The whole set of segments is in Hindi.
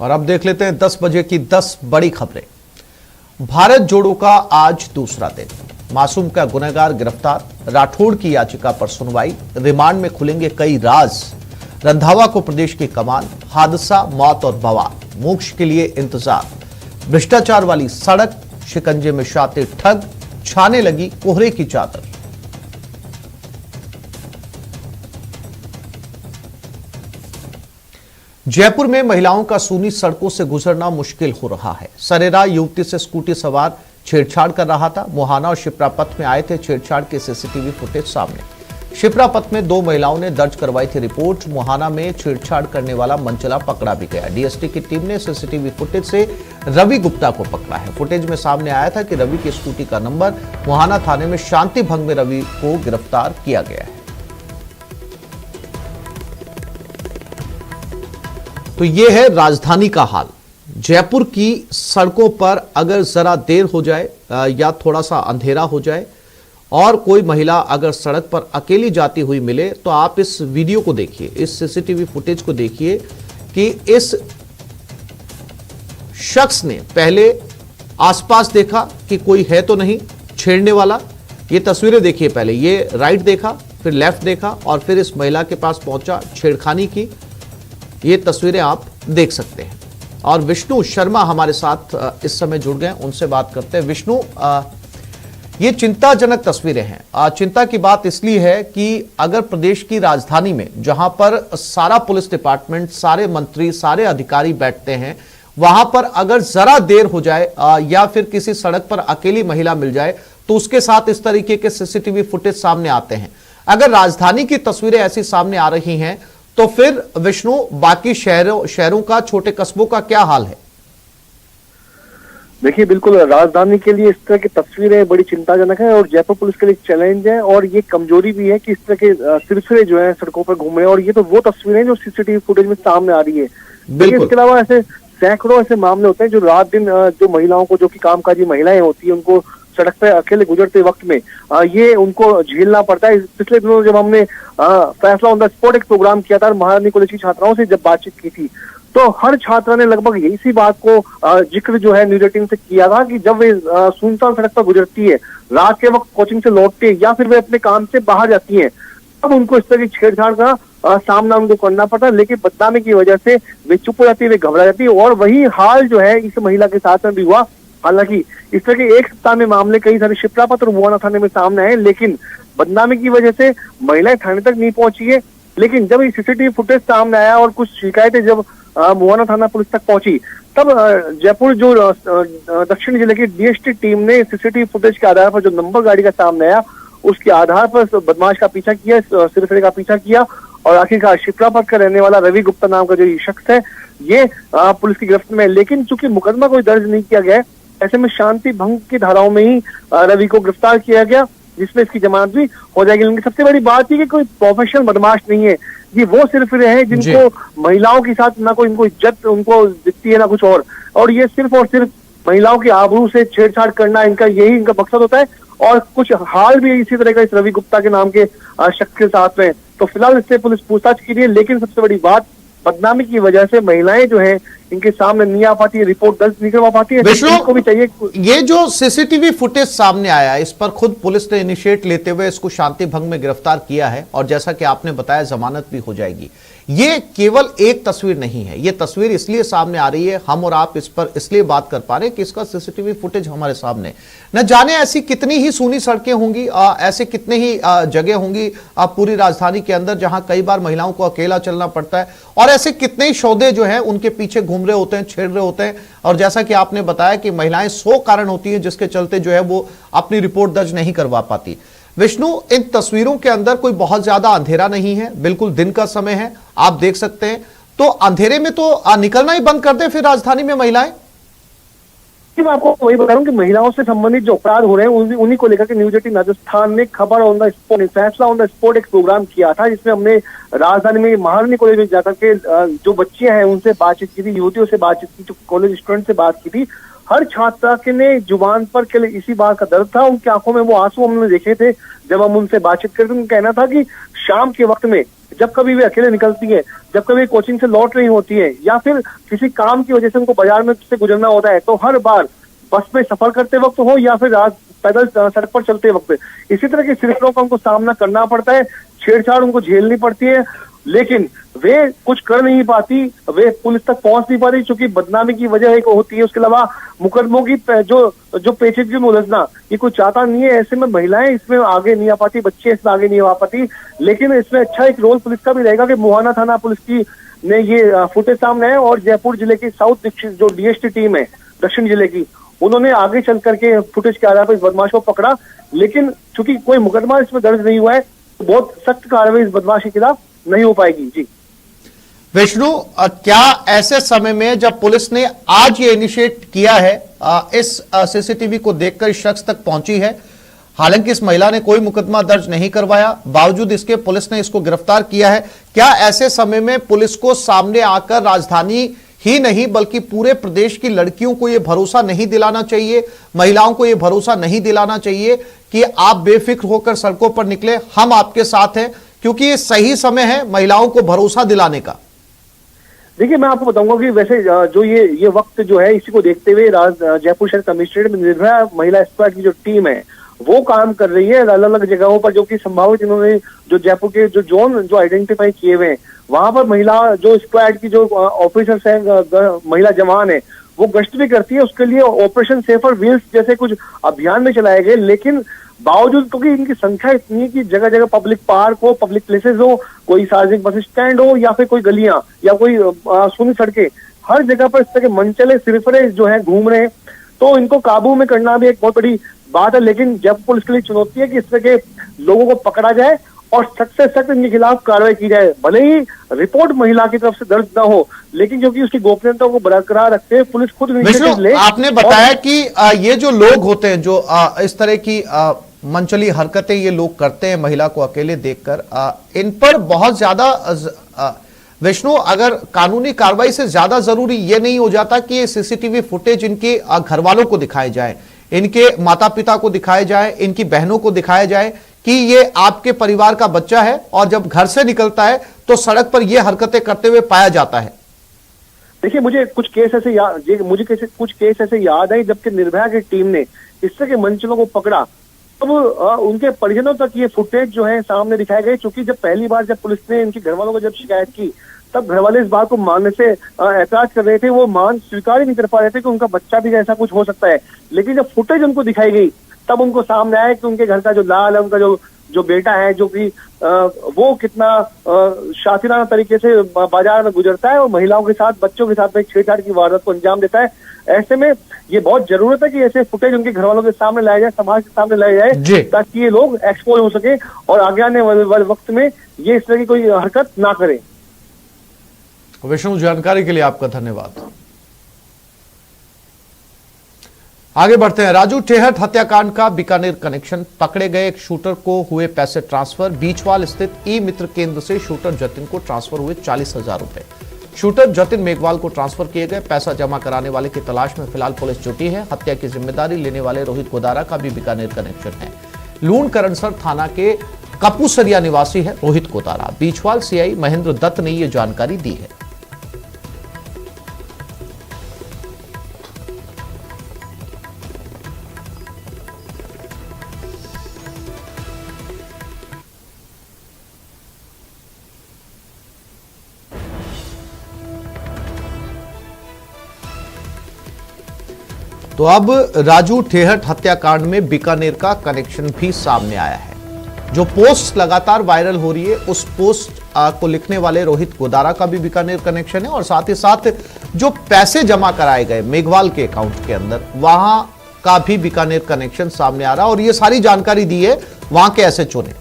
और अब देख लेते हैं 10 बजे की 10 बड़ी खबरें। भारत जोड़ो का आज दूसरा दिन, मासूम का गुनहगार गिरफ्तार, राठौड़ की याचिका पर सुनवाई, रिमांड में खुलेंगे कई राज, रंधावा को प्रदेश की कमान, हादसा, मौत और बवाल, मोक्ष के लिए इंतजार, भ्रष्टाचार वाली सड़क, शिकंजे में शातिर ठग, छाने लगी कोहरे की चादर। जयपुर में महिलाओं का सूनी सड़कों से गुजरना मुश्किल हो रहा है। सरेरा युवती से स्कूटी सवार छेड़छाड़ कर रहा था। मोहाना और शिप्रा पथ में आए थे छेड़छाड़ के सीसीटीवी फुटेज सामने। शिप्रा पथ में 2 महिलाओं ने दर्ज करवाई थी रिपोर्ट। मोहाना में छेड़छाड़ करने वाला मंचला पकड़ा भी गया। डीएसटी की टीम ने सीसीटीवी फुटेज से रवि गुप्ता को पकड़ा है। फुटेज में सामने आया था कि रवि की स्कूटी का नंबर मोहाना थाने में शांति भंग में रवि को गिरफ्तार किया गया है। तो यह है राजधानी का हाल। जयपुर की सड़कों पर अगर जरा देर हो जाए या थोड़ा सा अंधेरा हो जाए और कोई महिला अगर सड़क पर अकेली जाती हुई मिले तो आप इस वीडियो को देखिए, इस सीसीटीवी फुटेज को देखिए कि इस शख्स ने पहले आसपास देखा कि कोई है तो नहीं छेड़ने वाला। ये तस्वीरें देखिए, पहले ये राइट देखा, फिर लेफ्ट देखा और फिर इस महिला के पास पहुंचा, छेड़खानी की। ये तस्वीरें आप देख सकते हैं। और विष्णु शर्मा हमारे साथ इस समय जुड़ गए, उनसे बात करते हैं। विष्णु, ये चिंताजनक तस्वीरें हैं। चिंता की बात इसलिए है कि अगर प्रदेश की राजधानी में, जहां पर सारा पुलिस डिपार्टमेंट, सारे मंत्री, सारे अधिकारी बैठते हैं, वहां पर अगर जरा देर हो जाए या फिर किसी सड़क पर अकेली महिला मिल जाए तो उसके साथ इस तरीके के सीसीटीवी फुटेज सामने आते हैं। अगर राजधानी की तस्वीरें ऐसी सामने आ रही हैं तो फिर विष्णु बाकी शहरों का, छोटे कस्बों का क्या हाल है? देखिए, बिल्कुल राजधानी के लिए इस तरह की तस्वीरें बड़ी चिंताजनक है और जयपुर पुलिस के लिए चैलेंज है और ये कमजोरी भी है कि इस तरह के सिलसिले जो है सड़कों पर घूम रहे हैं। और ये तो वो तस्वीरें जो सीसीटीवी फुटेज में सामने आ रही है। इसके अलावा ऐसे सैकड़ों ऐसे मामले होते हैं जो रात दिन जो महिलाओं को, जो कि कामकाजी महिलाएं होती है, उनको सड़क पे अकेले गुजरते वक्त में ये उनको झेलना पड़ता है। पिछले दिनों जब हमने फैसला ऑन द स्पॉट एक प्रोग्राम किया था और महारानी कॉलेज की छात्राओं से जब बातचीत की थी तो हर छात्रा ने लगभग इसी बात को जिक्र जो है न्यूज 18 से किया था कि जब वे सुनसान सड़क पर गुजरती है, रात के वक्त कोचिंग से लौटती है या फिर वे अपने काम से बाहर जाती है, तब उनको इस तरह की छेड़छाड़ का सामना उनको करना पड़ता है। लेकिन बदनामी की वजह से वे चुप हो जाती है, वे घबरा जाती है और वही हाल जो है इस महिला के साथ में भी हुआ। हालांकि इस तरह के एक सप्ताह में मामले कई सारे शिप्रा पथ और मोहाना थाने में सामने आए, लेकिन बदनामी की वजह से महिलाएं थाने तक नहीं पहुंची है। लेकिन जब ये सीसीटीवी फुटेज सामने आया और कुछ शिकायतें जब मोहाना थाना पुलिस तक पहुंची, तब जयपुर जो दक्षिण जिले की डीएसटी टीम ने सीसीटीवी फुटेज के आधार पर जो नंबर गाड़ी का सामने आया उसके आधार पर बदमाश का पीछा किया, सिरफिरे का पीछा किया और आखिरकार शिप्रा पथ का रहने वाला रवि गुप्ता नाम का जो ये शख्स है ये पुलिस की गिरफ्त में। लेकिन चूंकि मुकदमा कोई दर्ज नहीं किया गया, ऐसे में शांति भंग की धाराओं में ही रवि को गिरफ्तार किया गया, जिसमें इसकी जमानत भी हो जाएगी। लेकिन सबसे बड़ी बात ये कि कोई प्रोफेशनल बदमाश नहीं है, ये वो सिरफिरे हैं जिनको महिलाओं के साथ ना कोई इनको इज्जत उनको दिखती है ना कुछ और ये सिर्फ और सिर्फ महिलाओं की आबरू से छेड़छाड़ करना यही इनका मकसद होता है। और कुछ हाल भी इसी तरह का इस रवि गुप्ता के नाम के शख्स के साथ में। तो फिलहाल इससे पुलिस पूछताछ की रही है, लेकिन सबसे बड़ी बात बदनामी की वजह से महिलाएं जो है इनके सामने नहीं आ पाती है, रिपोर्ट दर्ज नहीं करवा पाती है। इनको भी चाहिए। ये जो सीसीटीवी फुटेज सामने आया, इस पर खुद पुलिस ने इनिशिएट लेते हुए इसको शांति भंग में गिरफ्तार किया है और जैसा कि आपने बताया जमानत भी हो जाएगी। ये केवल एक तस्वीर नहीं है, ये तस्वीर इसलिए सामने आ रही है, हम और आप इस पर इसलिए बात कर पा रहे हैं कि इसका सीसीटीवी फुटेज हमारे सामने। न जाने ऐसी कितनी ही सूनी सड़कें होंगी, ऐसे कितने ही जगह होंगी पूरी राजधानी के अंदर जहां कई बार महिलाओं को अकेला चलना पड़ता है और ऐसे कितने ही सौदे जो हैं उनके पीछे घूम रहे होते हैं, छेड़ रहे होते हैं। और जैसा कि आपने बताया कि महिलाएं 100 कारण होती हैं जिसके चलते जो है वो अपनी रिपोर्ट दर्ज नहीं करवा पाती। विष्णु, इन तस्वीरों के अंदर कोई बहुत ज्यादा अंधेरा नहीं है, बिल्कुल दिन का समय है, आप देख सकते हैं। तो अंधेरे में तो निकलना ही बंद कर दे फिर राजधानी में महिलाएं। मैं आपको वही बता रहा हूँ कि महिलाओं से संबंधित जो अपराध हो रहे हैं उन्हीं को लेकर के न्यूज 18 राजस्थान ने खबर ऑन द स्पॉट, फैसला ऑन द स्पॉट एक प्रोग्राम किया था, जिसमें हमने राजधानी में महारानी कॉलेज में जाकर के जो बच्चियां हैं उनसे बातचीत की थी, युवतियों से बातचीत की, जो कॉलेज स्टूडेंट से बात की थी। हर छात्रा के ने जुबान पर केवल इसी बात का दर्द था, उनकी आंखों में वो आंसू हमने देखे थे जब हम उनसे बातचीत करते। उनका कहना था कि शाम के वक्त में जब कभी वे अकेले निकलती है, जब कभी कोचिंग से लौट रही होती है या फिर किसी काम की वजह से उनको बाजार में से गुजरना होता है, तो हर बार बस में सफर करते वक्त हो या फिर रात पैदल सड़क पर चलते वक्त इसी तरह के सिलसिलों का उनको सामना करना पड़ता है, छेड़छाड़ उनको झेलनी पड़ती है, लेकिन वे कुछ कर नहीं पाती, वे पुलिस तक पहुंच नहीं पाती, क्योंकि बदनामी की वजह एक होती है। उसके अलावा मुकदमों की जो पेचीदगी में उलझना ये कोई चाहता नहीं है। ऐसे में महिलाएं इसमें आगे नहीं आ पाती, बच्चे इसमें आगे नहीं आ पाती। लेकिन इसमें अच्छा एक रोल पुलिस का भी रहेगा कि मुहाना थाना पुलिस की ने ये फुटेज सामने है और जयपुर जिले की साउथ जो डीएसटी टीम है दक्षिण जिले की, उन्होंने आगे चल करके फुटेज के आधार पर इस बदमाश को पकड़ा। लेकिन चूंकि कोई मुकदमा इसमें दर्ज नहीं हुआ है, तो बहुत सख्त कार्रवाई इस बदमाश के खिलाफ नहीं हो पाएगी। जी विष्णु, क्या ऐसे समय में जब पुलिस ने आज ये इनिशिएट किया है, इस सीसीटीवी को देखकर इस शख्स तक पहुंची है, हालांकि इस महिला ने कोई मुकदमा दर्ज नहीं करवाया, बावजूद इसके पुलिस ने इसको गिरफ्तार किया है, क्या ऐसे समय में पुलिस को सामने आकर राजधानी ही नहीं बल्कि पूरे प्रदेश की लड़कियों को यह भरोसा नहीं दिलाना चाहिए, महिलाओं को यह भरोसा नहीं दिलाना चाहिए कि आप बेफिक्र होकर सड़कों पर निकले, हम आपके साथ हैं, क्योंकि ये सही समय है महिलाओं को भरोसा दिलाने का? देखिए, मैं आपको बताऊंगा कि वैसे जो ये वक्त जो है, इसी को देखते हुए जयपुर शहर कमिश्नरेट में निर्भया महिला स्क्वाड की जो टीम है वो काम कर रही है अलग अलग जगहों पर, जो कि संभावित इन्होंने जो जयपुर के जो जोन जो आइडेंटिफाई किए हुए हैं वहां पर महिला जो स्क्वाड की जो ऑफिसर्स हैं, महिला जवान है, वो गश्त भी करती है। उसके लिए ऑपरेशन सेफर व्हील्स जैसे कुछ अभियान में चलाए गए, लेकिन बावजूद क्योंकि इनकी संख्या इतनी है कि जगह जगह पब्लिक पार्क हो, पब्लिक प्लेसेस हो, कोई सार्वजनिक बस स्टैंड हो या फिर कोई गलियां या कोई सुनी सड़कें, हर जगह पर इस तरह के मनचले सिरफरे जो है घूम रहे हैं, तो इनको काबू में करना भी एक बहुत बड़ी बात है। लेकिन जब पुलिस के लिए चुनौती है कि इस तरह के लोगों को पकड़ा जाए और सख्त से सख्त इनके खिलाफ कार्रवाई की जाए। भले ही रिपोर्ट महिला की तरफ से दर्ज न हो, लेकिन क्योंकि उसकी गोपनीयता को बरकरार रखते हुए पुलिस खुद इनिशिएटिव ले। आपने बताया कि ये जो लोग होते हैं जो इस तरह की मनचली हरकतें ये लोग करते हैं महिला को अकेले देखकर, इन पर बहुत ज्यादा विष्णु, अगर कानूनी कार्रवाई से ज्यादा जरूरी ये नहीं हो जाता कि ये सीसीटीवी फुटेज इनके घर वालों को दिखाए जाए, इनके माता पिता को दिखाए जाए, इनकी बहनों को दिखाया जाए कि ये आपके परिवार का बच्चा है और जब घर से निकलता है तो सड़क पर ये हरकतें करते हुए पाया जाता है? देखिए, मुझे कुछ केस ऐसे याद है जबकि निर्भया की टीम ने इस तरह के मंचलों को पकड़ा, तब उनके परिजनों तक ये फुटेज जो है सामने दिखाए गए। क्योंकि जब पहली बार जब पुलिस ने इनके घर वालों को जब शिकायत की, तब घर वाले इस बात को मानने से ऐतराज कर रहे थे, वो स्वीकार ही नहीं कर पा रहे थे कि उनका बच्चा भी ऐसा कुछ हो सकता है। लेकिन जब फुटेज उनको दिखाई गई, तब उनको सामने आया कि उनके घर का जो लाल है, उनका जो बेटा है, जो कि वो कितना शातिराना तरीके से बाजार में गुजरता है और महिलाओं के साथ, बच्चों के साथ में छेड़छाड़ की वारदात को अंजाम देता है। ऐसे में ये बहुत जरूरत है कि ऐसे फुटेज उनके घर वालों के सामने लाया जाए, समाज के सामने लाया जाए, ताकि ये लोग एक्सपोज हो सके और आगे आने वाले वक्त में ये इस तरह की कोई हरकत ना करें। विष्णु, जानकारी के लिए आपका धन्यवाद। आगे बढ़ते हैं। राजू ठेहट हत्याकांड का बीकानेर कनेक्शन, पकड़े गए एक शूटर को हुए पैसे ट्रांसफर। बीचवाल स्थित ई मित्र केंद्र से शूटर जतिन को ट्रांसफर हुए 40,000 रुपए। शूटर जतिन मेघवाल को ट्रांसफर किए गए। पैसा जमा कराने वाले की तलाश में फिलहाल पुलिस जुटी है। हत्या की जिम्मेदारी लेने वाले रोहित गोदारा का भी बीकानेर कनेक्शन है। लूण करणसर थाना के कपूसरिया निवासी है रोहित गोदारा। बीचवाल सीआई महेंद्र दत्त ने यह जानकारी दी है। तो अब राजू ठेहट हत्याकांड में बीकानेर का कनेक्शन भी सामने आया है। जो पोस्ट लगातार वायरल हो रही है, उस पोस्ट को लिखने वाले रोहित गोदारा का भी बीकानेर कनेक्शन है और साथ ही साथ जो पैसे जमा कराए गए मेघवाल के अकाउंट के अंदर, वहां का भी बीकानेर कनेक्शन सामने आ रहा है और ये सारी जानकारी दी है वहां के एसएचओ ने।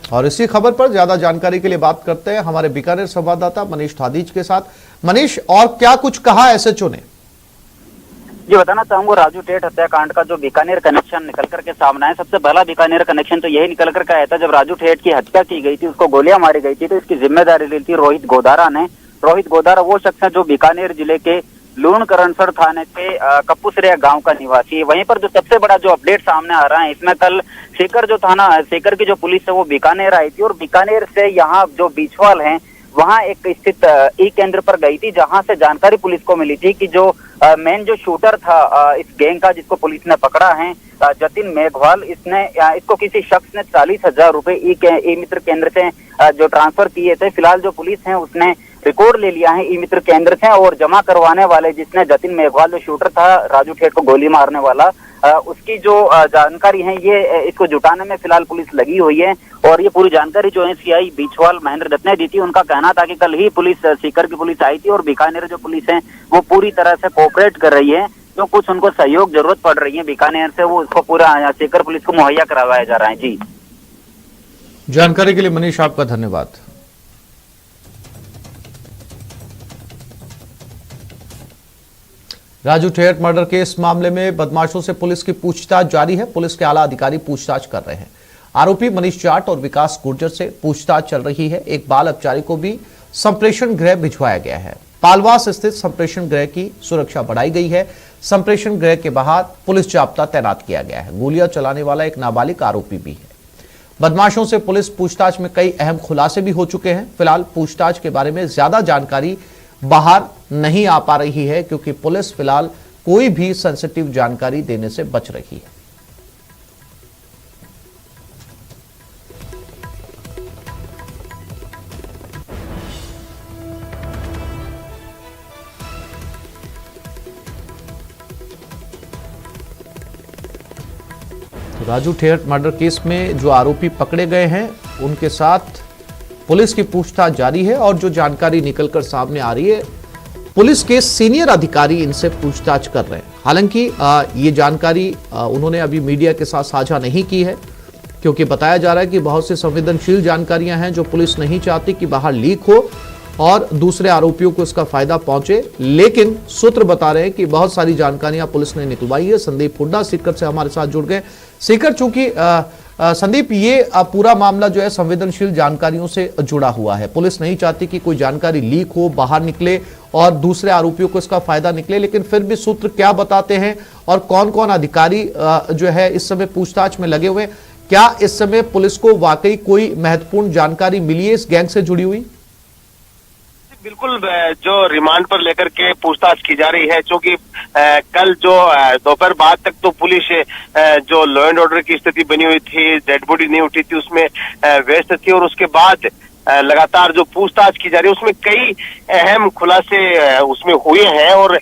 और इसी खबर पर ज्यादा जानकारी के लिए बात करते हैं हमारे बीकानेर संवाददाता मनीष थादीज के साथ। मनीष, और क्या कुछ कहा एसएचओ ने? जी बताना चाहूंगा, राजू ठेठ हत्याकांड का जो बीकानेर कनेक्शन निकल करके सामने आया, सबसे पहला बीकानेर कनेक्शन तो यही निकल करके आया था जब राजू ठेठ की हत्या की गई थी, उसको गोलियां मारी गई थी, तो इसकी जिम्मेदारी ली थी रोहित गोदारा ने। रोहित गोदारा वो शख्स है जो बीकानेर जिले के लूणकरणसर थाने के कप्पूसरिया गांव का निवासी है। वहीं पर जो सबसे बड़ा जो अपडेट सामने आ रहा है इसमें, कल सीकर जो थाना सीकर की जो पुलिस है वो बीकानेर आई थी और बीकानेर से यहाँ जो बीछवाल है वहां एक स्थित ई केंद्र पर गई थी, जहां से जानकारी पुलिस को मिली थी कि जो मेन जो शूटर था इस गैंग का, जिसको पुलिस ने पकड़ा है, जतिन मेघवाल, इसको किसी शख्स ने 40,000 रुपए ई मित्र केंद्र से जो ट्रांसफर किए थे। फिलहाल जो पुलिस है उसने रिकॉर्ड ले लिया है ई मित्र केंद्र से, और जमा करवाने वाले जिसने जतिन मेघवाल जो शूटर था राजू ठेठ को गोली मारने वाला, उसकी जो जानकारी है ये इसको जुटाने में फिलहाल पुलिस लगी हुई है। और ये पूरी जानकारी जो है सीआई बीछवाल महेंद्र दत्त ने दी थी। उनका कहना था कि कल ही पुलिस सीकर की पुलिस आई थी और बीकानेर जो पुलिस है वो पूरी तरह से कोऑपरेट कर रही है, जो कुछ उनको सहयोग जरूरत पड़ रही है बीकानेर से वो उसको पूरा सीकर पुलिस को मुहैया करवाया जा रहा है। जी, जानकारी के लिए मनीष आपका धन्यवाद। राजू ठेठ मर्डर केस मामले में बदमाशों से पुलिस की पूछताछ जारी है। पुलिस के आला अधिकारी पूछताछ कर रहे हैं। आरोपी मनीष जाट और विकास गुर्जर से पूछताछ चल रही है। एक बाल अपचारी को भी संप्रेषण गृह भिजवाया गया है। पालवास स्थित संप्रेषण गृह की सुरक्षा बढ़ाई गई है। संप्रेषण गृह के बाहर पुलिस जाब्ता तैनात किया गया है। गोलियां चलाने वाला एक नाबालिग आरोपी भी है। बदमाशों से पुलिस पूछताछ में कई अहम खुलासे भी हो चुके हैं। फिलहाल पूछताछ के बारे में ज्यादा जानकारी बाहर नहीं आ पा रही है, क्योंकि पुलिस फिलहाल कोई भी सेंसिटिव जानकारी देने से बच रही है। तो राजू ठेठ मर्डर केस में जो आरोपी पकड़े गए हैं उनके साथ पुलिस की पूछताछ जारी है, और जो जानकारी निकलकर सामने आ रही है पुलिस के सीनियर अधिकारी इनसे पूछताछ कर रहे हैं। हालांकि ये जानकारी उन्होंने अभी मीडिया के साथ साझा नहीं की है, क्योंकि बताया जा रहा है कि बहुत सी संवेदनशील जानकारियां हैं जो पुलिस नहीं चाहती कि बाहर लीक हो और दूसरे आरोपियों को इसका फायदा पहुंचे। लेकिन सूत्र बता रहे हैं कि बहुत सारी जानकारियां पुलिस ने निकलवाई है। संदीप हुड्डा सीकर से हमारे साथ जुड़ गए। सीकर, चूंकि संदीप, ये पूरा मामला जो है संवेदनशील जानकारियों से जुड़ा हुआ है। पुलिस नहीं चाहती कि कोई जानकारी लीक हो, बाहर निकले और दूसरे आरोपियों को इसका फायदा निकले, लेकिन फिर भी सूत्र क्या बताते हैं और कौन कौन अधिकारी जो है इस समय पूछताछ में लगे हुए हैं? क्या इस समय पुलिस को वाकई कोई महत्वपूर्ण जानकारी मिली है इस गैंग से जुड़ी हुई? बिल्कुल, जो रिमांड पर लेकर के पूछताछ की जा रही है, क्योंकि कल जो दोपहर बाद तक तो पुलिस जो लॉ एंड ऑर्डर की स्थिति बनी हुई थी, डेड बॉडी नहीं उठी थी, उसमें व्यस्त थी, और उसके बाद लगातार जो पूछताछ की जा रही है उसमें कई अहम खुलासे उसमें हुए हैं, और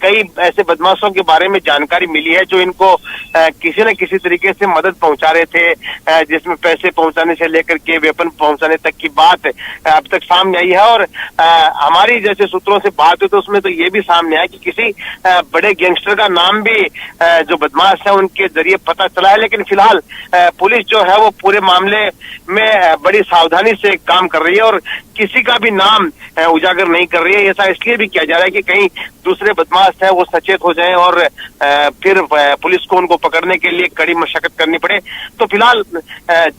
कई ऐसे बदमाशों के बारे में जानकारी मिली है जो इनको किसी न किसी तरीके से मदद पहुंचा रहे थे, जिसमें पैसे पहुंचाने से लेकर के वेपन पहुंचाने तक की बात अब तक सामने आई है। और हमारी जैसे सूत्रों से बात हुई तो उसमें तो ये भी सामने आया कि किसी बड़े गैंगस्टर का नाम भी जो बदमाश है उनके जरिए पता चला है। लेकिन फिलहाल पुलिस जो है वो पूरे मामले में बड़ी सावधानी से काम कर रही है और किसी का भी नाम उजागर नहीं कर रही है। ऐसा इसलिए भी किया जा रहा है कि कहीं दूसरे बदमाश है वो सचेत हो जाएं और फिर पुलिस को उनको पकड़ने के लिए कड़ी मशक्कत करनी पड़े। तो फिलहाल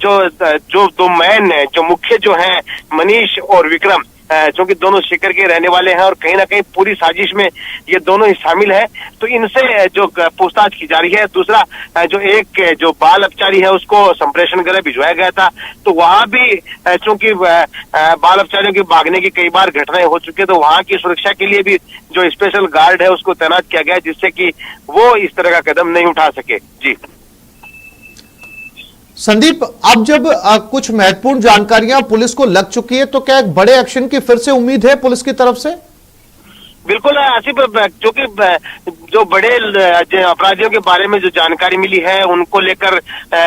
जो दो मैन जो मुख्य जो हैं मनीष और विक्रम, जो कि दोनों सीकर के रहने वाले हैं और कहीं ना कहीं पूरी साजिश में ये दोनों ही शामिल हैं, तो इनसे जो पूछताछ की जा रही है। दूसरा जो एक जो बाल अपचारी है उसको संप्रेषण गृह भिजवाया गया था, तो वहां भी चूंकि बाल अपचारियों के भागने की कई बार घटनाएं हो चुकी है, तो वहां की सुरक्षा के लिए भी जो स्पेशल गार्ड है उसको तैनात किया गया, जिससे कि वो इस तरह का कदम नहीं उठा सके। जी संदीप, अब जब कुछ महत्वपूर्ण जानकारियां पुलिस को लग चुकी है, तो क्या एक बड़े एक्शन की फिर से उम्मीद है पुलिस की तरफ से? बिल्कुल आसिफ, क्योंकि जो बड़े अपराधियों के बारे में जो जानकारी मिली है उनको लेकर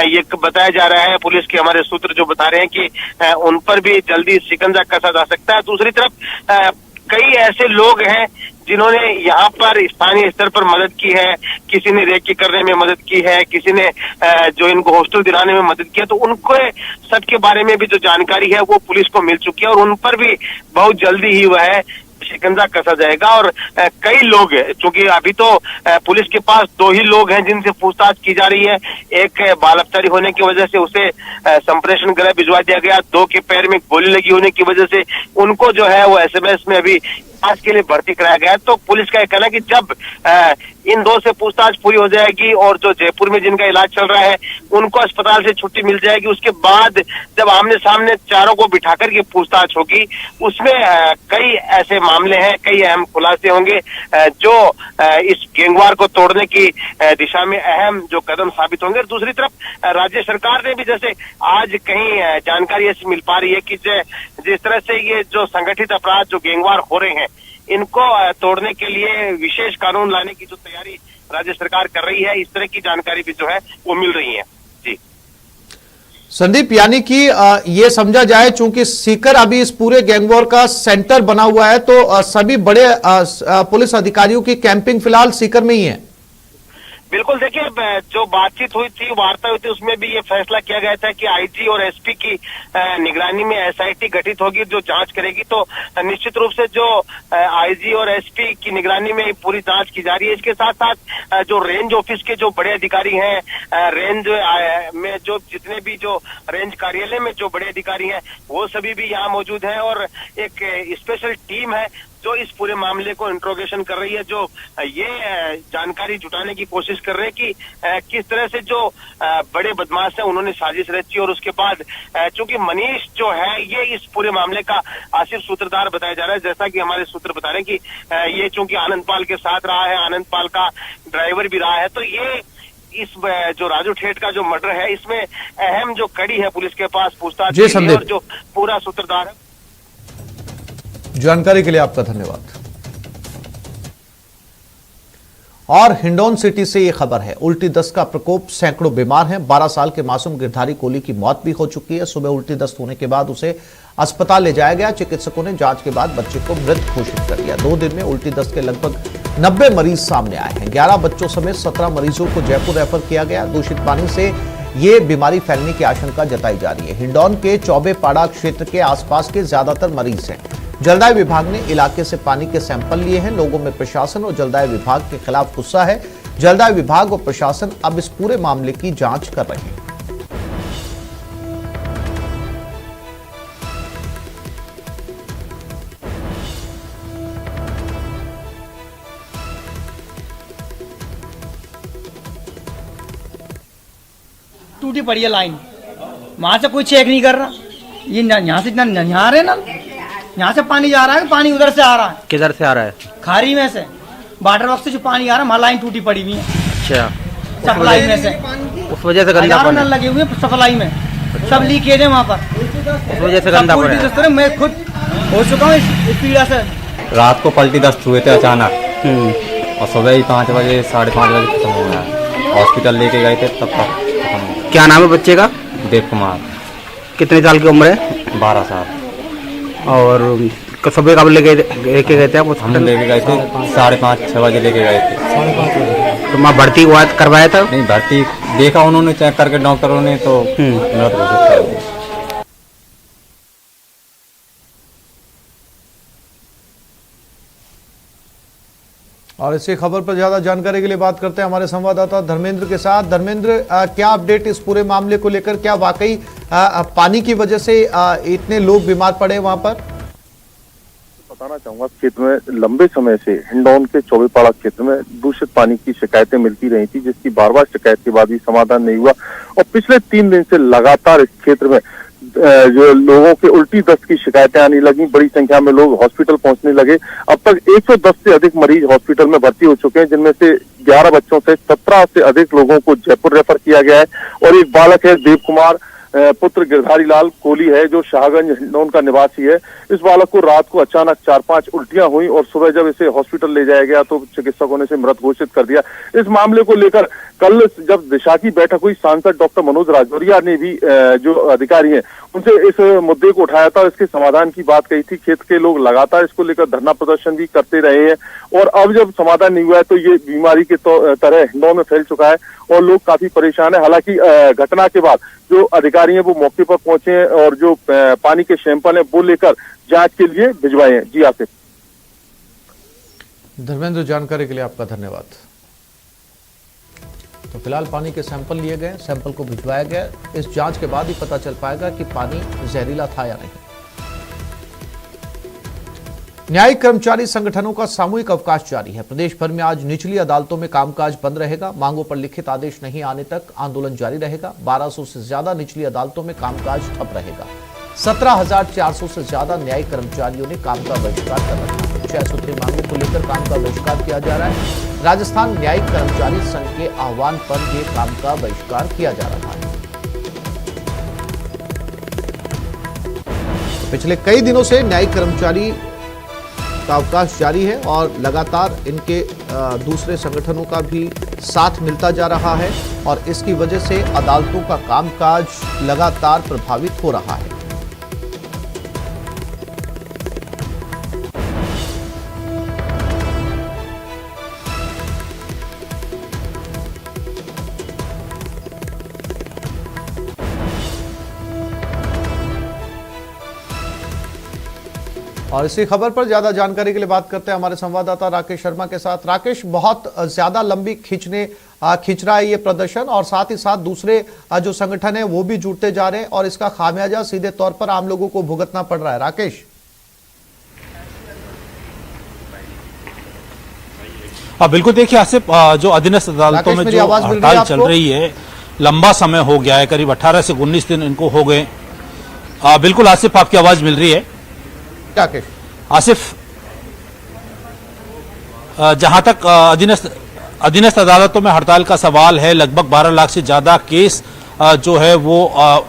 ये बताया जा रहा है, पुलिस के हमारे सूत्र जो बता रहे हैं कि उन पर भी जल्दी शिकंजा कसा जा सकता है। दूसरी तरफ कई ऐसे लोग हैं जिन्होंने यहाँ पर स्थानीय स्तर पर मदद की है, किसी ने रेकी करने में मदद की है, किसी ने जो इनको हॉस्टल दिलाने में मदद की है, तो उनको सबके बारे में भी जो जानकारी है वो पुलिस को मिल चुकी है और उन पर भी बहुत जल्दी ही वह शिकंजा कसा जाएगा। और कई लोग हैं, चूंकि अभी तो पुलिस के पास 2 ही लोग हैं जिनसे पूछताछ की जा रही है। एक बाल अपचारी होने की वजह से उसे संप्रेषण गृह भिजवा दिया गया, 2 के पैर में गोली लगी होने की वजह से उनको जो है वो SMS में अभी जांच के लिए भर्ती कराया गया है। तो पुलिस का कहना है कि जब इन 2 से पूछताछ पूरी हो जाएगी और जो जयपुर में जिनका इलाज चल रहा है उनको अस्पताल से छुट्टी मिल जाएगी, उसके बाद जब आमने सामने चारों को बिठा करके पूछताछ होगी उसमें कई ऐसे मामले हैं, कई अहम खुलासे होंगे जो इस गैंगवार को तोड़ने की दिशा में अहम जो कदम साबित होंगे। और दूसरी तरफ राज्य सरकार ने भी जैसे आज कहीं जानकारी ऐसी मिल पा रही है कि जिस तरह से ये जो संगठित अपराध जो गैंगवार हो रहे हैं इनको तोड़ने के लिए विशेष कानून लाने की जो तैयारी राज्य सरकार कर रही है, इस तरह की जानकारी भी जो है वो मिल रही है। जी संदीप, यानी कि ये समझा जाए चूंकि सीकर अभी इस पूरे गैंगवॉर का सेंटर बना हुआ है तो सभी बड़े पुलिस अधिकारियों की कैंपिंग फिलहाल सीकर में ही है। बिल्कुल, देखिए जो बातचीत हुई थी, वार्ता हुई थी, उसमें भी ये फैसला किया गया था कि IG और SP की निगरानी में SIT गठित होगी जो जांच करेगी। तो निश्चित रूप से जो IG और SP की निगरानी में पूरी जांच की जा रही है। इसके साथ साथ जो रेंज ऑफिस के जो बड़े अधिकारी हैं, रेंज में जो जितने भी जो रेंज कार्यालय में जो बड़े अधिकारी हैं वो सभी भी यहाँ मौजूद हैं और एक स्पेशल टीम है जो इस पूरे मामले को इंट्रोगेशन कर रही है, जो ये जानकारी जुटाने की कोशिश कर रहे हैं कि किस तरह से जो बड़े बदमाश हैं उन्होंने साजिश रची। और उसके बाद चूंकि मनीष जो है ये इस पूरे मामले का आसिफ सूत्रधार बताया जा रहा है, जैसा कि हमारे सूत्र बता रहे हैं कि ये चूंकि आनंदपाल के साथ रहा है, आनंदपाल का ड्राइवर भी रहा है, तो ये इस जो राजू ठेठ का जो मर्डर है इसमें अहम जो कड़ी है पुलिस के पास पूछताछ की और जो पूरा सूत्रधार है। जानकारी के लिए आपका धन्यवाद। और हिंडौन सिटी से यह खबर है, उल्टी दस्त का प्रकोप, सैकड़ों बीमार हैं। 12 साल के मासूम गिरधारी कोली की मौत भी हो चुकी है। सुबह उल्टी दस्त होने के बाद उसे अस्पताल ले जाया गया। चिकित्सकों ने जांच के बाद बच्चे को मृत घोषित कर दिया। 2 दिन में उल्टी दस्त के लगभग 90 मरीज सामने आए हैं। 11 बच्चों समेत 17 मरीजों को जयपुर रेफर किया गया। दूषित पानी से ये बीमारी फैलने की आशंका जताई जा रही है। हिंडौन के चौबेपाड़ा क्षेत्र के आसपास के ज्यादातर मरीज हैं। जलदाय विभाग ने इलाके से पानी के सैंपल लिए हैं। लोगों में प्रशासन और जलदाय विभाग के खिलाफ गुस्सा है। जलदाय विभाग और प्रशासन अब इस पूरे मामले की जांच कर रहे हैं। टूटी पड़ी है लाइन, वहां से कोई चेक नहीं कर रहा। ये यहाँ से इतना यहाँ आ रहे ना, यहाँ से पानी जा रहा है, पानी उधर से आ रहा है। किधर से आ रहा है? खारी में से, वाटर वर्क से जो पानी आ रहा है वहाँ लाइन टूटी पड़ी हुई है। अच्छा, सप्लाई में से, उस वजह से गंदा पानी नल लगे हुए सप्लाई में, सब लीकेज है वहाँ पर, उस वजह से गंदा पानी। मैं खुद हो चुका हूँ इस पीड़ा से। रात को पलटी दस्त हुए थे अचानक और सुबह ही 5 बजे 5:30 बजे खत्म हो गया। हॉस्पिटल लेके गए थे तब तक खत्म हो गया। क्या नाम है बच्चे का? देव कुमार। कितने साल की उम्र है? 12 साल। और सुबह कब लेके गए थे आप? हम लेके गए थे 5:30-6 बजे लेके गए थे। तो वहाँ भर्ती हुआ करवाया था? नहीं, भर्ती देखा उन्होंने चेक करके डॉक्टरों ने तो मृत घोषित कर दिया। और इसी खबर पर ज्यादा जानकारी के लिए बात करते हैं हमारे संवाददाता धर्मेंद्र के साथ। धर्मेंद्र, क्या अपडेट इस पूरे मामले को लेकर? क्या वाकई पानी की वजह से इतने लोग बीमार पड़े वहां पर? बताना चाहूंगा, क्षेत्र में लंबे समय से हिंडौन के चौबेपाड़ा क्षेत्र में दूषित पानी की शिकायतें मिलती रही थी, जिसकी बार-बार शिकायत के बाद भी समाधान नहीं हुआ। और पिछले 3 दिन से लगातार इस क्षेत्र में जो लोगों के उल्टी दस्त की शिकायतें आने लगी, बड़ी संख्या में लोग हॉस्पिटल पहुंचने लगे। अब तक 110 से अधिक मरीज हॉस्पिटल में भर्ती हो चुके हैं, जिनमें से 11 बच्चों से 17 से अधिक लोगों को जयपुर रेफर किया गया है। और एक बालक है देव कुमार पुत्र गिरधारी लाल कोली है, जो शाहगंज हिंडौन का निवासी है। इस बालक को रात को अचानक 4-5 उल्टियां हुई और सुबह जब इसे हॉस्पिटल ले जाया गया तो चिकित्सकों ने इसे मृत घोषित कर दिया। इस मामले को लेकर कल जब दिशा की बैठक हुई, सांसद डॉक्टर मनोज राजौरिया ने भी जो अधिकारी हैं उनसे इस मुद्दे को उठाया था, इसके समाधान की बात कही थी। क्षेत्र के लोग लगातार इसको लेकर धरना प्रदर्शन भी करते रहे हैं और अब जब समाधान नहीं हुआ है तो ये बीमारी के तरह हिंडौन में फैल चुका है और लोग काफी परेशान है। हालांकि घटना के बाद जो अधिकारी हैं वो मौके पर पहुंचे हैं और जो पानी के सैंपल हैं वो लेकर जांच के लिए भिजवाए हैं। जी आसिफ। धर्मेंद्र, जानकारी के लिए आपका धन्यवाद। तो फिलहाल पानी के सैंपल लिए गए, सैंपल को भिजवाया गया। इस जांच के बाद ही पता चल पाएगा कि पानी जहरीला था या नहीं। न्यायिक कर्मचारी संगठनों का सामूहिक अवकाश जारी है। प्रदेश भर में आज निचली अदालतों में कामकाज बंद रहेगा। मांगों पर लिखित आदेश नहीं आने तक आंदोलन जारी रहेगा। 1200 से ज्यादा निचली अदालतों में कामकाज ठप रहेगा। 17,400 से ज्यादा न्यायिक कर्मचारियों ने काम का बहिष्कार कर रखा है। 6 सूत्री मांगों को लेकर काम का बहिष्कार किया जा रहा है। राजस्थान न्यायिक कर्मचारी संघ के आह्वान पर यह काम का बहिष्कार किया जा रहा है। पिछले कई दिनों से न्यायिक कर्मचारी का अवकाश जारी है और लगातार इनके दूसरे संगठनों का भी साथ मिलता जा रहा है और इसकी वजह से अदालतों का कामकाज लगातार प्रभावित हो रहा है। और इसी खबर पर ज्यादा जानकारी के लिए बात करते हैं हमारे संवाददाता राकेश शर्मा के साथ। राकेश, बहुत ज्यादा लंबी खींच रहा है ये प्रदर्शन और साथ ही साथ दूसरे जो संगठन है वो भी जुटते जा रहे हैं और इसका खामियाजा सीधे तौर पर आम लोगों को भुगतना पड़ रहा है। राकेश, बिल्कुल, देखिए आसिफ, जो अधीनस्थ अदालतों में जो हड़ताल चल रही है, लंबा समय हो गया है, करीब 18 से 19 दिन इनको हो गए। बिल्कुल आसिफ, आपकी आवाज मिल रही है? आसिफ, जहां तक अधीनस्थ अदालतों में हड़ताल का सवाल है, लगभग 12 लाख से ज्यादा केस जो है वो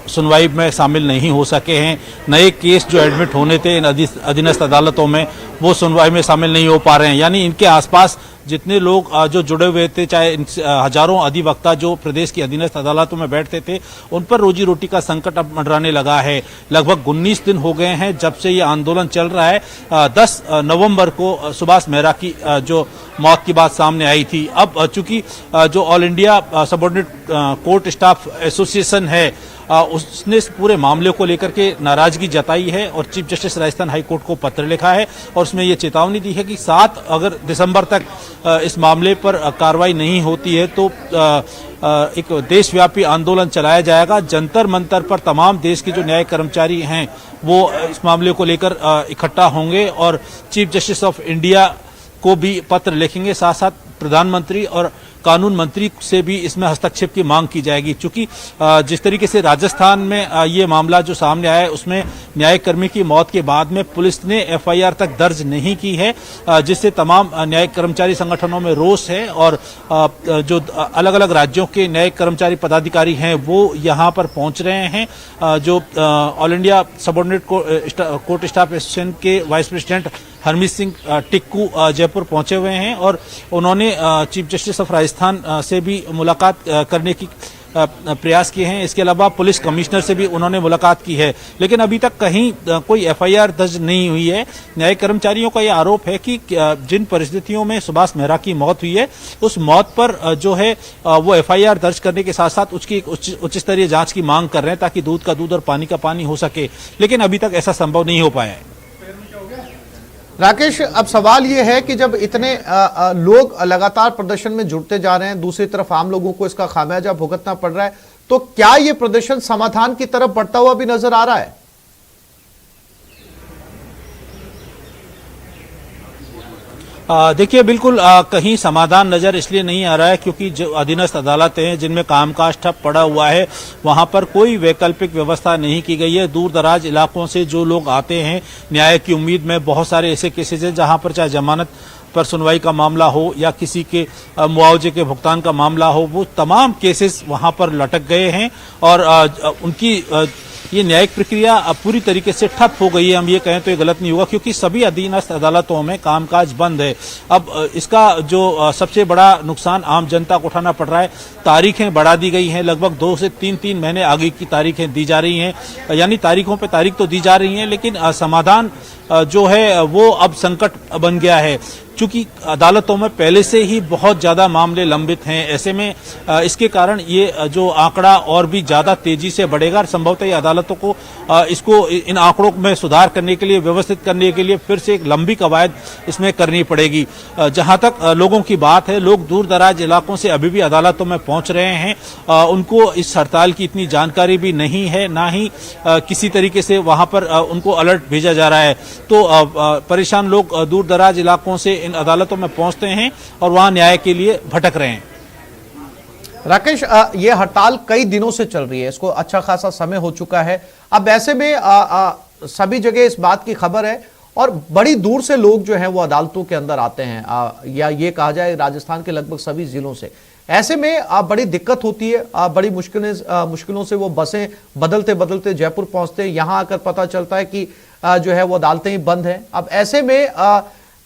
सुनवाई में शामिल नहीं हो सके हैं। नए केस जो एडमिट होने थे इन अधीनस्थ अदालतों में वो सुनवाई में शामिल नहीं हो पा रहे हैं। यानी इनके आसपास जितने लोग जो जुड़े हुए थे, चाहे हजारों अधिवक्ता जो प्रदेश की अधीनस्थ अदालतों में बैठते थे, उन पर रोजी रोटी का संकट अब मंडराने लगा है। लगभग 19 दिन हो गए हैं जब से ये आंदोलन चल रहा है। 10 नवंबर को सुभाष मेहरा की जो मौत की बात सामने आई थी। अब चूंकि जो all India subordinate court staff association है, उसने इस पूरे मामले को लेकर के नाराजगी जताई है और chief justice Rajasthan high court को पत्र लिखा है और उसमें ये चेतावनी दी है कि 7 अगर दिसंबर तक इस मामले पर कार्रवाई नहीं होती है तो एक देशव्यापी आंदोलन चलाया जाएगा। जंतर मंतर पर तमाम देश के जो न्यायिक कर्मचारी हैं वो इस मामले को लेकर इकट्ठा होंगे और चीफ जस्टिस ऑफ इंडिया को भी पत्र लिखेंगे। साथ साथ प्रधानमंत्री और कानून मंत्री से भी इसमें हस्तक्षेप की मांग की जाएगी। चूंकि जिस तरीके से राजस्थान में ये मामला जो सामने आया है उसमें न्यायिक कर्मी की मौत के बाद में पुलिस ने एफआईआर तक दर्ज नहीं की है, जिससे तमाम न्यायिक कर्मचारी संगठनों में रोष है और जो अलग अलग राज्यों के न्यायिक कर्मचारी पदाधिकारी हैं वो यहाँ पर पहुंच रहे हैं। जो all India subordinate court staff association के वाइस प्रेसिडेंट हरमीत सिंह टिक्कू जयपुर पहुंचे हुए हैं और उन्होंने चीफ जस्टिस ऑफ राजस्थान से भी मुलाकात करने की प्रयास किए हैं। इसके अलावा पुलिस कमिश्नर से भी उन्होंने मुलाकात की है, लेकिन अभी तक कहीं कोई एफआईआर दर्ज नहीं हुई है। न्यायिक कर्मचारियों का यह आरोप है कि जिन परिस्थितियों में सुभाष मेहरा की मौत हुई है उस मौत पर जो है वो एफआईआर दर्ज करने के साथ साथ उसकी उच्च स्तरीय जांच की मांग कर रहे हैं ताकि दूध का दूध और पानी का पानी हो सके, लेकिन अभी तक ऐसा संभव नहीं हो पाया है। राकेश, अब सवाल यह है कि जब इतने लोग लगातार प्रदर्शन में जुड़ते जा रहे हैं, दूसरी तरफ आम लोगों को इसका खामियाजा भुगतना पड़ रहा है, तो क्या यह प्रदर्शन समाधान की तरफ बढ़ता हुआ भी नजर आ रहा है? देखिए, बिल्कुल कहीं समाधान नजर इसलिए नहीं आ रहा है क्योंकि जो अधीनस्थ अदालतें हैं जिनमें कामकाज ठप पड़ा हुआ है वहां पर कोई वैकल्पिक व्यवस्था नहीं की गई है। दूर दराज इलाकों से जो लोग आते हैं न्याय की उम्मीद में, बहुत सारे ऐसे केसेज हैं जहां पर चाहे जमानत पर सुनवाई का मामला हो या किसी के मुआवजे के भुगतान का मामला हो, वो तमाम केसेस वहां पर लटक गए हैं और उनकी ये न्यायिक प्रक्रिया अब पूरी तरीके से ठप हो गई है। हम ये कहें तो ये गलत नहीं होगा क्योंकि सभी अधीनस्थ अदालतों में कामकाज बंद है। अब इसका जो सबसे बड़ा नुकसान आम जनता को उठाना पड़ रहा है। तारीखें बढ़ा दी गई हैं, लगभग 2 से 3 महीने आगे की तारीखें दी जा रही हैं, यानी तारीखों पे तारीख तो दी जा रही हैं लेकिन समाधान जो है वो अब संकट बन गया है। चूंकि अदालतों में पहले से ही बहुत ज्यादा मामले लंबित हैं, ऐसे में इसके कारण ये जो आंकड़ा और भी ज्यादा तेजी से बढ़ेगा और संभवतः ये अदालतों को इसको इन आंकड़ों में सुधार करने के लिए, व्यवस्थित करने के लिए फिर से एक लंबी कवायद इसमें करनी पड़ेगी। जहां तक लोगों की बात है, लोग दूर दराज इलाकों से अभी भी अदालतों में पहुंच रहे हैं। उनको इस हड़ताल की इतनी जानकारी भी नहीं है, ना ही किसी तरीके से वहां पर उनको अलर्ट भेजा जा रहा है। तो परेशान लोग दूर दराज इलाकों से इन अदालतों में पहुंचते हैं और वहां न्याय के लिए भटक रहे हैं। राकेश, ये हड़ताल कई दिनों से चल रही है, इसको अच्छा खासा समय हो चुका है। अब ऐसे में सभी जगह इस बात की खबर है और बड़ी दूर से लोग जो हैं वो अदालतों के अंदर आते हैं, या ये कहा जाए राजस्थान के लगभग सभी जिलों से। ऐसे में बड़ी दिक्कत होती है, बड़ी मुश्किलों से वो बसें बदलते बदलते जयपुर पहुंचते हैं। यहां आकर पता चलता है कि जो है वो अदालतें ही बंद हैं। अब ऐसे में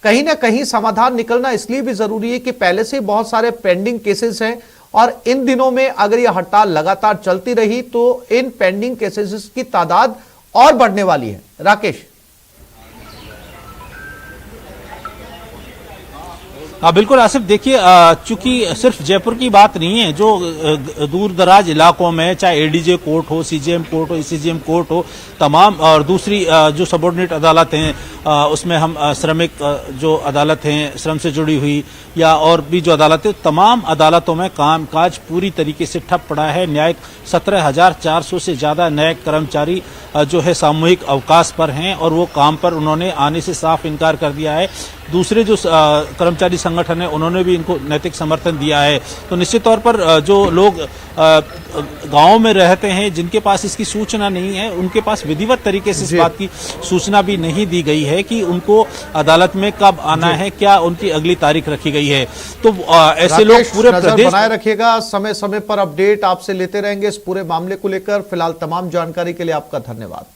कहीं ना कहीं समाधान निकलना इसलिए भी जरूरी है कि पहले से बहुत सारे पेंडिंग केसेस हैं और इन दिनों में अगर यह हड़ताल लगातार चलती रही तो इन पेंडिंग केसेस की तादाद और बढ़ने वाली है। राकेश। बिल्कुल आसिफ, देखिए चूंकि सिर्फ जयपुर की बात नहीं है, जो दूर दराज इलाकों में चाहे एडीजे कोर्ट हो, सीजेएम कोर्ट हो, ईसीजीएम कोर्ट हो, तमाम और दूसरी जो सबऑर्डिनेट अदालतें हैं उसमें हम श्रमिक जो अदालत हैं श्रम से जुड़ी हुई या और भी जो अदालतें, तमाम अदालतों में कामकाज पूरी तरीके से ठप पड़ा है। न्यायिक 17,400 से ज्यादा न्यायिक कर्मचारी जो है सामूहिक अवकाश पर हैं और वो काम पर उन्होंने आने से साफ इनकार कर दिया है। दूसरे जो कर्मचारी संगठन है उन्होंने भी इनको नैतिक समर्थन दिया है। तो निश्चित तौर पर जो लोग गांव में रहते हैं, जिनके पास इसकी सूचना नहीं है, उनके पास विधिवत तरीके से इस बात की सूचना भी नहीं दी गई है कि उनको अदालत में कब आना है, क्या उनकी अगली तारीख रखी गई है। तो ऐसे लोग पूरे प्रदेश बनाए रखिएगा, समय समय पर अपडेट आपसे लेते रहेंगे इस पूरे मामले को लेकर। फिलहाल तमाम जानकारी के लिए आपका धन्यवाद।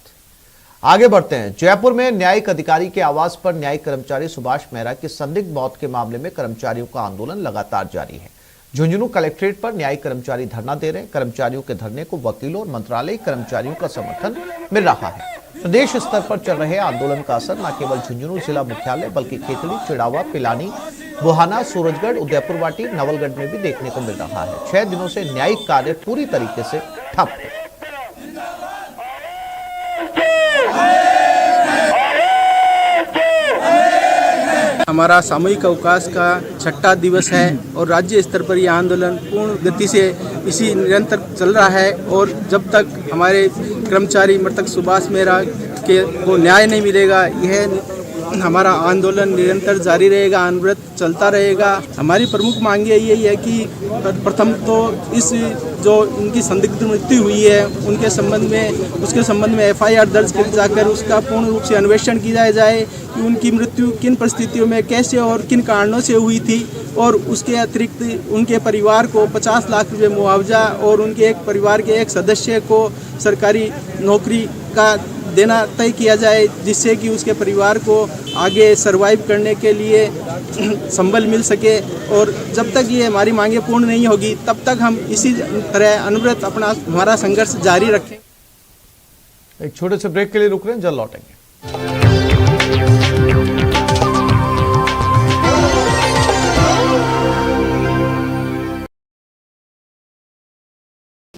आगे बढ़ते हैं। जयपुर में न्यायिक अधिकारी के आवास पर न्यायिक कर्मचारी सुभाष मेहरा की संदिग्ध मौत के मामले में कर्मचारियों का आंदोलन लगातार जारी है। झुंझुनू कलेक्ट्रेट पर न्यायिक कर्मचारी धरना दे रहे हैं। कर्मचारियों के धरने को वकीलों और मंत्रालय कर्मचारियों का समर्थन मिल रहा है। प्रदेश स्तर पर चल रहे आंदोलन का असर न केवल झुंझुनू जिला मुख्यालय बल्कि खेतड़ी, चिड़ावा, पिलानी, बुहाना, सूरजगढ़, उदयपुरवाटी, नवलगढ़ में भी देखने को मिल रहा है। 6 दिनों से न्यायिक कार्य पूरी तरीके से ठप है। हमारा सामूहिक अवकाश का 6ठा दिवस है और राज्य स्तर पर यह आंदोलन पूर्ण गति से इसी निरंतर चल रहा है और जब तक हमारे कर्मचारी मृतक सुभाष मेहरा के को न्याय नहीं मिलेगा, यह हमारा आंदोलन निरंतर जारी रहेगा, अनवरत चलता रहेगा। हमारी प्रमुख मांगे यही है कि प्रथम तो इस जो इनकी संदिग्ध मृत्यु हुई है उसके संबंध में एफआईआर दर्ज की जाकर उसका पूर्ण रूप से अन्वेषण किया जाए कि उनकी मृत्यु किन परिस्थितियों में कैसे और किन कारणों से हुई थी और उसके अतिरिक्त उनके परिवार को 50 लाख रुपये मुआवजा और उनके एक परिवार के एक सदस्य को सरकारी नौकरी का देना तय किया जाए, जिससे कि उसके परिवार को आगे सरवाइव करने के लिए संबल मिल सके। और जब तक ये हमारी मांगे पूर्ण नहीं होगी तब तक हम इसी तरह अनवरत हमारा संघर्ष जारी रखें। एक छोटे से ब्रेक के लिए रुक रहे हैं, जल्द लौटेंगे।